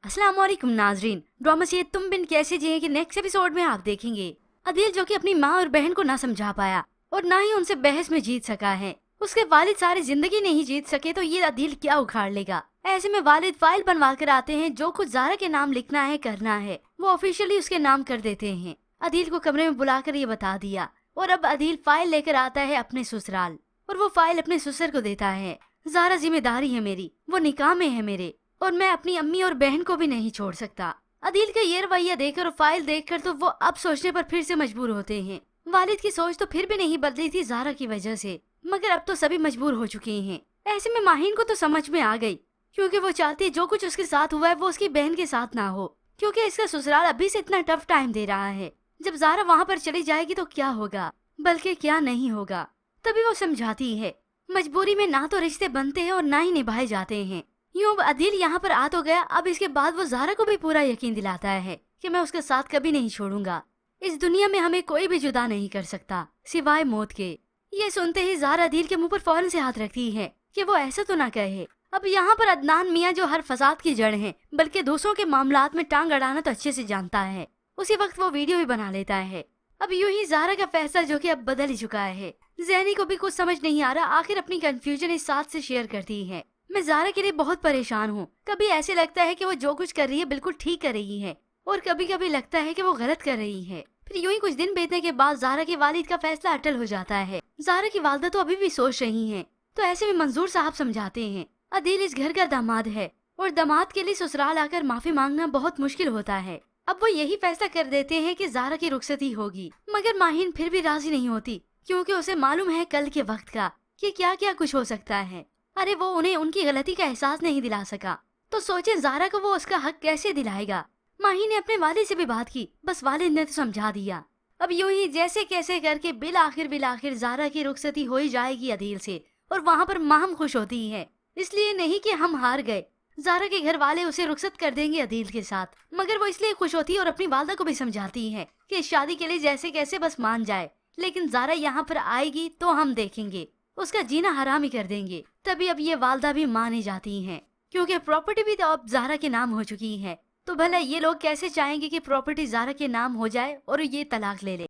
अस्सलाम वालेकुम नाजरीन, ड्रामा से तुम बिन कैसे जिए के नेक्स्ट एपिसोड में आप देखेंगे अदील जो कि अपनी माँ और बहन को ना समझा पाया और ना ही उनसे बहस में जीत सका है। उसके वालिद सारी जिंदगी नहीं जीत सके तो ये अदील क्या उखाड़ लेगा। ऐसे में वालिद फाइल बनवा कर आते हैं, जो कुछ ज़ारा के नाम लिखना है करना है वो ऑफिशियली उसके नाम कर देते हैं। अदील को कमरे में बुलाकर ये बता दिया और अब अदील फाइल लेकर आता है अपने ससुराल और वो फाइल अपने ससुर को देता है। ज़ारा जिम्मेदारी है मेरी, वो निकाह में है मेरे और मैं अपनी अम्मी और बहन को भी नहीं छोड़ सकता। अदील का ये रवैया देखकर और फाइल देखकर तो वो अब सोचने पर फिर से मजबूर होते हैं। वालिद की सोच तो फिर भी नहीं बदली थी ज़ारा की वजह से, मगर अब तो सभी मजबूर हो चुके हैं। ऐसे में माहीन को तो समझ में आ गई, क्योंकि वो चाहती जो कुछ उसके साथ हुआ है वो उसकी बहन के साथ ना हो, क्योंकि इसका ससुराल अभी से इतना टफ टाइम दे रहा है। जब ज़ारा वहाँ पर चली जाएगी तो क्या होगा, बल्कि क्या नहीं होगा। तभी वो समझाती है मजबूरी में ना तो रिश्ते बनते हैं और ना ही निभाए जाते हैं। यूं अदील यहाँ पर आ तो गया, अब इसके बाद वो ज़ारा को भी पूरा यकीन दिलाता है कि मैं उसके साथ कभी नहीं छोड़ूंगा। इस दुनिया में हमें कोई भी जुदा नहीं कर सकता सिवाय मौत के। ये सुनते ही ज़ारा अदील के मुंह पर फौरन से हाथ रखती है कि वो ऐसा तो ना कहे। अब यहाँ पर अदनान मियाँ जो हर फसाद की जड़ है, बल्कि दूसरों के मामलात में टांग अड़ाना तो अच्छे से जानता है, उसी वक्त वो वीडियो भी बना लेता है। अब यूं ही ज़ारा का फैसला जो कि अब बदल ही चुका है। ज़ैनी को भी कुछ समझ नहीं आ रहा, आखिर अपनी कंफ्यूजन इस साथ से शेयर करती है। मैं ज़ारा के लिए बहुत परेशान हूँ। कभी ऐसे लगता है कि वो जो कुछ कर रही है बिल्कुल ठीक कर रही है और कभी कभी लगता है कि वो गलत कर रही है। फिर यूं ही कुछ दिन बीतने के बाद ज़ारा के वालिद का फैसला अटल हो जाता है। ज़ारा की वालदा तो अभी भी सोच रही हैं, तो ऐसे में मंजूर साहब समझाते हैं अदील इस घर का दामाद है और दामाद के लिए ससुराल आकर माफी मांगना बहुत मुश्किल होता है। अब वो यही फैसला कर देते हैं कि ज़ारा की रुखसती होगी, मगर माहीन फिर भी राजी नहीं होती, क्योंकि उसे मालूम है कल के वक्त का कि क्या क्या कुछ हो सकता है। अरे वो उन्हें उनकी गलती का एहसास नहीं दिला सका, तो सोचे ज़ारा को वो उसका हक कैसे दिलाएगा। माही ने अपने वालिद से भी बात की, बस वालिद ने तो समझा दिया। अब यूं ही जैसे कैसे करके बिल आखिर ज़ारा की रुखसती हो ही जाएगी अदील से, और वहाँ पर माहम खुश होती है। इसलिए नहीं कि हम हार गए, ज़ारा के घर वाले उसे रुखसत कर देंगे अदील के साथ, मगर वो इसलिए खुश होती है और अपनी वालदा को भी समझाती है कि शादी के लिए जैसे कैसे बस मान जाए, लेकिन ज़ारा यहाँ पर आएगी तो हम देखेंगे, उसका जीना हराम ही कर देंगे। तभी अब ये वालदा भी मानी जाती हैं, क्योंकि प्रॉपर्टी भी तो अब ज़ारा के नाम हो चुकी है। तो भला ये लोग कैसे चाहेंगे कि प्रॉपर्टी ज़ारा के नाम हो जाए और ये तलाक ले ले।